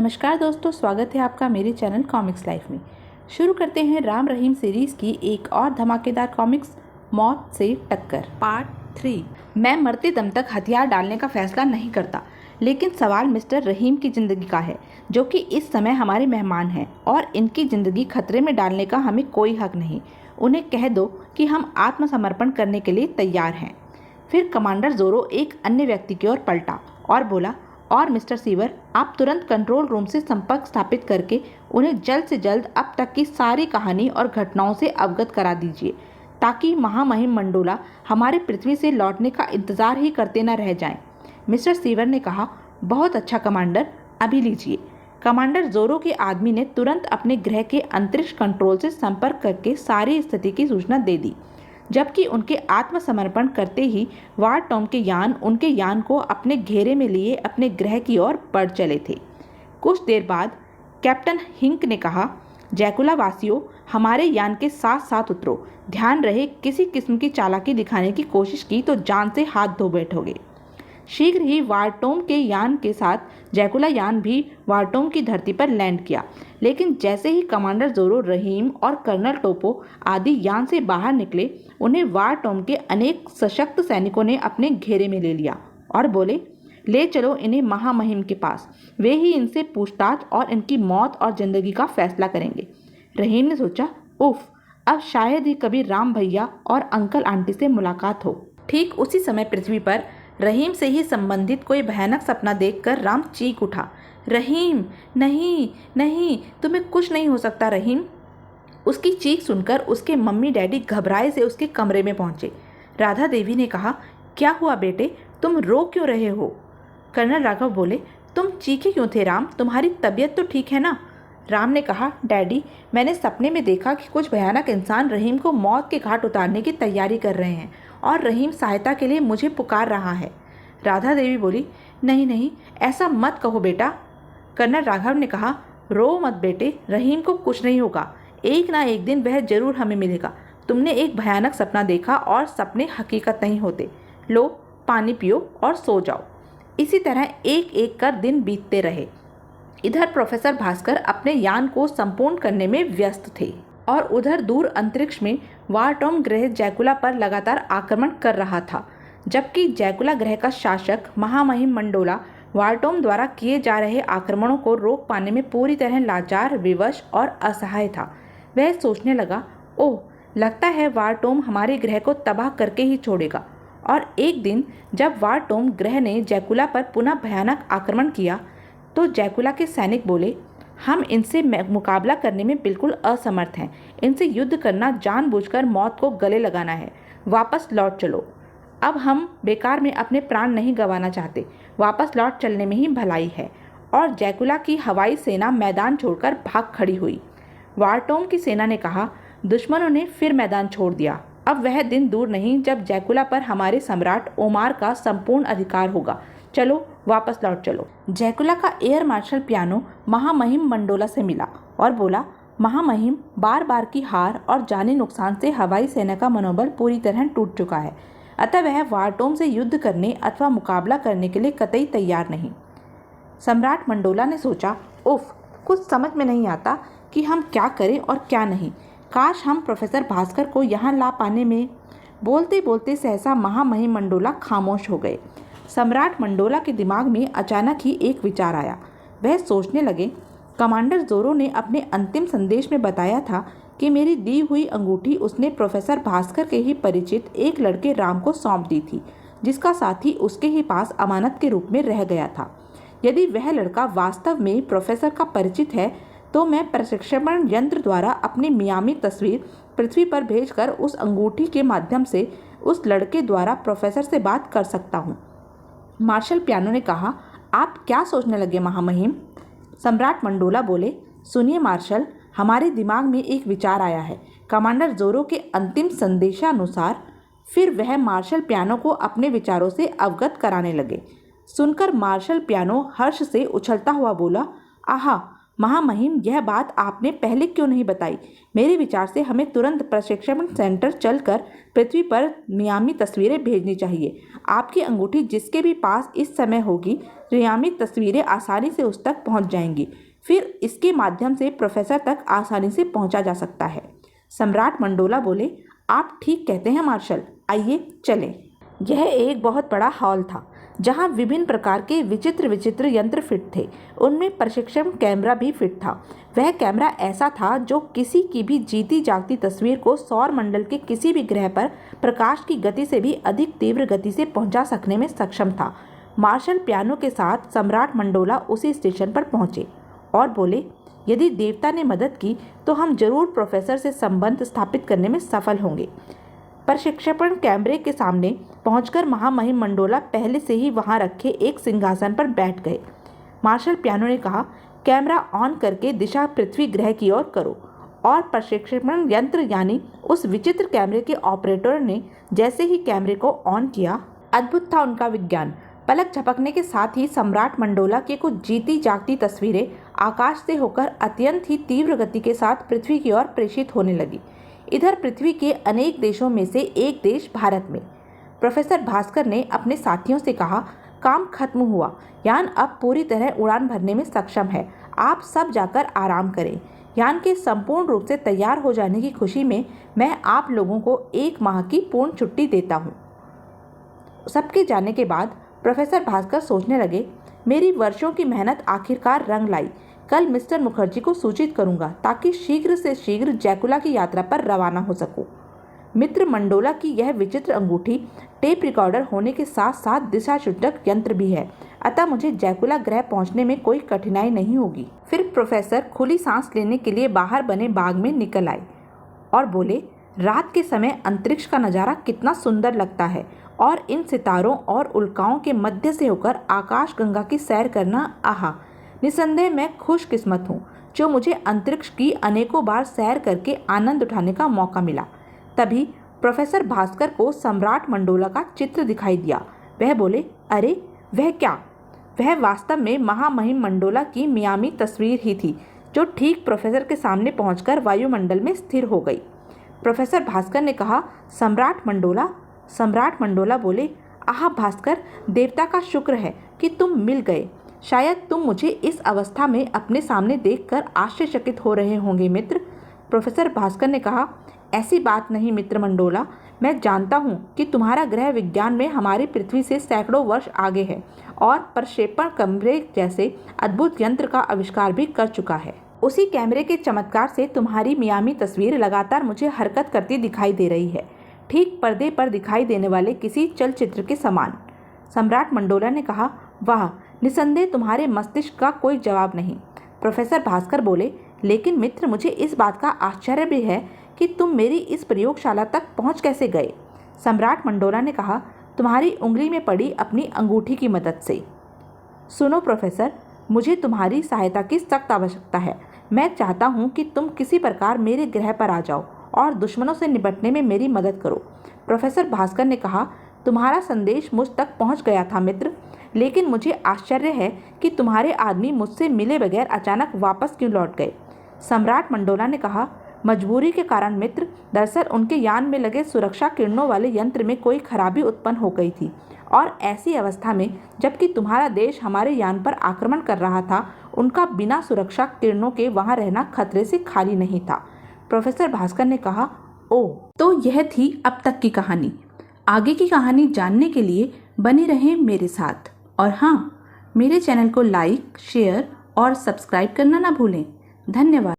नमस्कार दोस्तों, स्वागत है आपका मेरे चैनल कॉमिक्स लाइफ में। शुरू करते हैं राम रहीम सीरीज़ की एक और धमाकेदार कॉमिक्स, मौत से टक्कर पार्ट 3। मैं मरते दम तक हथियार डालने का फैसला नहीं करता, लेकिन सवाल मिस्टर रहीम की ज़िंदगी का है, जो कि इस समय हमारे मेहमान हैं और इनकी ज़िंदगी खतरे में डालने का हमें कोई हक नहीं। उन्हें कह दो कि हम आत्मसमर्पण करने के लिए तैयार हैं। फिर कमांडर जोरो एक अन्य व्यक्ति की ओर पलटा और बोला, और मिस्टर सीवर, आप तुरंत कंट्रोल रूम से संपर्क स्थापित करके उन्हें जल्द से जल्द अब तक की सारी कहानी और घटनाओं से अवगत करा दीजिए, ताकि महामहिम मंडोला हमारे पृथ्वी से लौटने का इंतज़ार ही करते न रह जाएं। मिस्टर सीवर ने कहा, बहुत अच्छा कमांडर, अभी लीजिए। कमांडर जोरो के आदमी ने तुरंत अपने ग्रह के अंतरिक्ष कंट्रोल से संपर्क करके सारी स्थिति की सूचना दे दी, जबकि उनके आत्मसमर्पण करते ही वार टॉम के यान उनके यान को अपने घेरे में लिए अपने ग्रह की ओर बढ़ चले थे। कुछ देर बाद कैप्टन हिंक ने कहा, जैकुला वासियों, हमारे यान के साथ साथ उतरो। ध्यान रहे, किसी किस्म की चालाकी दिखाने की कोशिश की तो जान से हाथ धो बैठोगे। शीघ्र ही वारटोम के यान के साथ जैकुला यान भी वारटोम की धरती पर लैंड किया, लेकिन जैसे ही कमांडर जोरो, रहीम और कर्नल टोपो आदि यान से बाहर निकले, उन्हें वारटोम के अनेक सशक्त सैनिकों ने अपने घेरे में ले लिया और बोले, ले चलो इन्हें महामहिम के पास। वे ही इनसे पूछताछ और इनकी मौत और जिंदगी का फैसला करेंगे। रहीम ने सोचा, उफ, अब शायद ही कभी राम भैया और अंकल आंटी से मुलाकात हो। ठीक उसी समय पृथ्वी पर रहीम से ही संबंधित कोई भयानक सपना देखकर राम चीख उठा, रहीम, नहीं नहीं, तुम्हें कुछ नहीं हो सकता रहीम। उसकी चीख सुनकर उसके मम्मी डैडी घबराए से उसके कमरे में पहुंचे। राधा देवी ने कहा, क्या हुआ बेटे, तुम रो क्यों रहे हो? कर्नल राघव बोले, तुम चीखे क्यों थे राम, तुम्हारी तबीयत तो ठीक है ना? राम ने कहा, डैडी, मैंने सपने में देखा कि कुछ भयानक इंसान रहीम को मौत के घाट उतारने की तैयारी कर रहे हैं और रहीम सहायता के लिए मुझे पुकार रहा है। राधा देवी बोली, नहीं नहीं, ऐसा मत कहो बेटा। कर्नल राघव ने कहा, रो मत बेटे, रहीम को कुछ नहीं होगा। एक ना एक दिन वह जरूर हमें मिलेगा। तुमने एक भयानक सपना देखा और सपने हकीकत नहीं होते। लो, पानी पियो और सो जाओ। इसी तरह एक एक कर दिन बीतते रहे। इधर प्रोफेसर भास्कर अपने यान को संपूर्ण करने में व्यस्त थे और उधर दूर अंतरिक्ष में वारटॉम ग्रह जैकुला पर लगातार आक्रमण कर रहा था, जबकि जैकुला ग्रह का शासक महामहिम मंडोला वारटॉम द्वारा किए जा रहे आक्रमणों को रोक पाने में पूरी तरह लाचार, विवश और असहाय था। वह सोचने लगा, ओह, लगता है वारटॉम हमारे ग्रह को तबाह करके ही छोड़ेगा। और एक दिन जब वारटॉम ग्रह ने जैकुला पर पुनः भयानक आक्रमण किया, तो जैकुला के सैनिक बोले, हम इनसे मुकाबला करने में बिल्कुल असमर्थ हैं। इनसे युद्ध करना जानबूझकर मौत को गले लगाना है। वापस लौट चलो। अब हम बेकार में अपने प्राण नहीं गंवाना चाहते। वापस लौट चलने में ही भलाई है। और जैकुला की हवाई सेना मैदान छोड़कर भाग खड़ी हुई। वारटॉम की सेना ने कहा, दुश्मनों ने फिर मैदान छोड़ दिया। अब वह दिन दूर नहीं जब जैकुला पर हमारे सम्राट ओमार का संपूर्ण अधिकार होगा। चलो, वापस लौट चलो। जैकुला का एयर मार्शल पियानो महामहिम मंडोला से मिला और बोला, महामहिम, बार बार की हार और जानी नुकसान से हवाई सेना का मनोबल पूरी तरह टूट चुका है, अतः वह वारटॉम से युद्ध करने अथवा मुकाबला करने के लिए कतई तैयार नहीं। सम्राट मंडोला ने सोचा, उफ, कुछ समझ में नहीं आता कि हम क्या करें और क्या नहीं। काश हम प्रोफेसर भास्कर को यहाँ ला पाने में। बोलते बोलते सहसा महामहिम मंडोला खामोश हो गए। सम्राट मंडोला के दिमाग में अचानक ही एक विचार आया। वह सोचने लगे, कमांडर जोरो ने अपने अंतिम संदेश में बताया था कि मेरी दी हुई अंगूठी उसने प्रोफेसर भास्कर के ही परिचित एक लड़के राम को सौंप दी थी, जिसका साथी उसके ही पास अमानत के रूप में रह गया था। यदि वह लड़का वास्तव में प्रोफेसर का परिचित है, तो मैं प्रशिक्षण यंत्र द्वारा अपनी मियामी तस्वीर पृथ्वी पर भेजकर उस अंगूठी के माध्यम से उस लड़के द्वारा प्रोफेसर से बात कर सकता हूँ। मार्शल पियानो ने कहा, आप क्या सोचने लगे महामहिम? सम्राट मंडोला बोले, सुनिए मार्शल, हमारे दिमाग में एक विचार आया है। कमांडर जोरो के अंतिम संदेशानुसार। फिर वह मार्शल पियानो को अपने विचारों से अवगत कराने लगे। सुनकर मार्शल पियानो हर्ष से उछलता हुआ बोला, आहा, महामहिम, यह बात आपने पहले क्यों नहीं बताई? मेरे विचार से हमें तुरंत प्रशिक्षण सेंटर चलकर पृथ्वी पर नियामी तस्वीरें भेजनी चाहिए। आपकी अंगूठी जिसके भी पास इस समय होगी, नियामी तस्वीरें आसानी से उस तक पहुंच जाएंगी। फिर इसके माध्यम से प्रोफेसर तक आसानी से पहुंचा जा सकता है। सम्राट मंडोला बोले, आप ठीक कहते हैं मार्शल, आइए चलें। यह एक बहुत बड़ा हॉल था जहां विभिन्न प्रकार के विचित्र विचित्र यंत्र फिट थे। उनमें प्रशिक्षण कैमरा भी फिट था। वह कैमरा ऐसा था जो किसी की भी जीती जागती तस्वीर को सौर मंडल के किसी भी ग्रह पर प्रकाश की गति से भी अधिक तीव्र गति से पहुंचा सकने में सक्षम था। मार्शल पियानो के साथ सम्राट मंडोला उसी स्टेशन पर पहुंचे और बोले, यदि देवता ने मदद की तो हम जरूर प्रोफेसर से संबंध स्थापित करने में सफल होंगे। प्रशिक्षण कैमरे के सामने पहुंचकर महामहिम मंडोला पहले से ही वहां रखे एक सिंहासन पर बैठ गए। मार्शल पियानो ने कहा, कैमरा ऑन करके दिशा पृथ्वी ग्रह की ओर करो। और प्रशिक्षण यंत्र यानी उस विचित्र कैमरे के ऑपरेटर ने जैसे ही कैमरे को ऑन किया, अद्भुत था उनका विज्ञान। पलक झपकने के साथ ही सम्राट मंडोला की कुछ जीती जागती तस्वीरें आकाश से होकर अत्यंत ही तीव्र गति के साथ पृथ्वी की ओर प्रेषित होने लगी। इधर पृथ्वी के अनेक देशों में से एक देश भारत में। प्रोफेसर भास्कर ने अपने साथियों से कहा, काम खत्म हुआ, यान अब पूरी तरह उड़ान भरने में सक्षम है। आप सब जाकर आराम करें। यान के संपूर्ण रूप से तैयार हो जाने की खुशी में मैं आप लोगों को 1 माह की पूर्ण छुट्टी देता हूँ। सबके जाने के बाद प्रोफेसर भास्कर सोचने लगे, मेरी वर्षों की मेहनत आखिरकार रंग लाई। कल मिस्टर मुखर्जी को सूचित करूंगा ताकि शीघ्र से शीघ्र जैकुला की यात्रा पर रवाना हो सकूं। मित्र मंडोला की यह विचित्र अंगूठी टेप रिकॉर्डर होने के साथ साथ दिशा सूचक यंत्र भी है, अतः मुझे जैकुला ग्रह पहुंचने में कोई कठिनाई नहीं होगी। फिर प्रोफेसर खुली सांस लेने के लिए बाहर बने बाग में निकल आए और बोले, रात के समय अंतरिक्ष का नज़ारा कितना सुंदर लगता है और इन सितारों और उल्काओं के मध्य से होकर आकाश गंगा की सैर करना, आहा, निसंदेह मैं खुशकिस्मत हूँ जो मुझे अंतरिक्ष की अनेकों बार सैर करके आनंद उठाने का मौका मिला। तभी प्रोफेसर भास्कर को सम्राट मंडोला का चित्र दिखाई दिया। वह बोले, अरे वह क्या? वह वास्तव में महामहिम मंडोला की मियामी तस्वीर ही थी जो ठीक प्रोफेसर के सामने पहुंचकर वायुमंडल में स्थिर हो गई। प्रोफेसर भास्कर ने कहा, सम्राट मंडोला। सम्राट मंडोला बोले, आह भास्कर, देवता का शुक्र है कि तुम मिल गए। शायद तुम मुझे इस अवस्था में अपने सामने देखकर आश्चर्यचकित हो रहे होंगे मित्र। प्रोफेसर भास्कर ने कहा, ऐसी बात नहीं मित्र मंडोला, मैं जानता हूँ कि तुम्हारा ग्रह विज्ञान में हमारी पृथ्वी से सैकड़ों वर्ष आगे है और प्रक्षेपण कैमरे जैसे अद्भुत यंत्र का आविष्कार भी कर चुका है। उसी कैमरे के चमत्कार से तुम्हारी मियामी तस्वीर लगातार मुझे हरकत करती दिखाई दे रही है, ठीक पर्दे पर दिखाई देने वाले किसी चलचित्र के समान। सम्राट मंडोला ने कहा, वाह, निसंदेह तुम्हारे मस्तिष्क का कोई जवाब नहीं। प्रोफेसर भास्कर बोले, लेकिन मित्र मुझे इस बात का आश्चर्य भी है कि तुम मेरी इस प्रयोगशाला तक पहुंच कैसे गए। सम्राट मंडोला ने कहा, तुम्हारी उंगली में पड़ी अपनी अंगूठी की मदद से। सुनो प्रोफेसर, मुझे तुम्हारी सहायता की सख्त आवश्यकता है। मैं चाहता हूं कि तुम किसी प्रकार मेरे ग्रह पर आ जाओ और दुश्मनों से निपटने में मेरी मदद करो। प्रोफेसर भास्कर ने कहा, तुम्हारा संदेश मुझ तक पहुंच गया था मित्र, लेकिन मुझे आश्चर्य है कि तुम्हारे आदमी मुझसे मिले बगैर अचानक वापस क्यों लौट गए। सम्राट मंडोला ने कहा, मजबूरी के कारण मित्र, दरअसल उनके यान में लगे सुरक्षा किरणों वाले यंत्र में कोई खराबी उत्पन्न हो गई थी और ऐसी अवस्था में जबकि तुम्हारा देश हमारे यान पर आक्रमण कर रहा था, उनका बिना सुरक्षा किरणों के वहां रहना खतरे से खाली नहीं था। प्रोफेसर भास्कर ने कहा, ओह, तो यह थी अब तक की कहानी। आगे की कहानी जानने के लिए बने रहें मेरे साथ और हाँ, मेरे चैनल को लाइक, शेयर और सब्सक्राइब करना ना भूलें। धन्यवाद।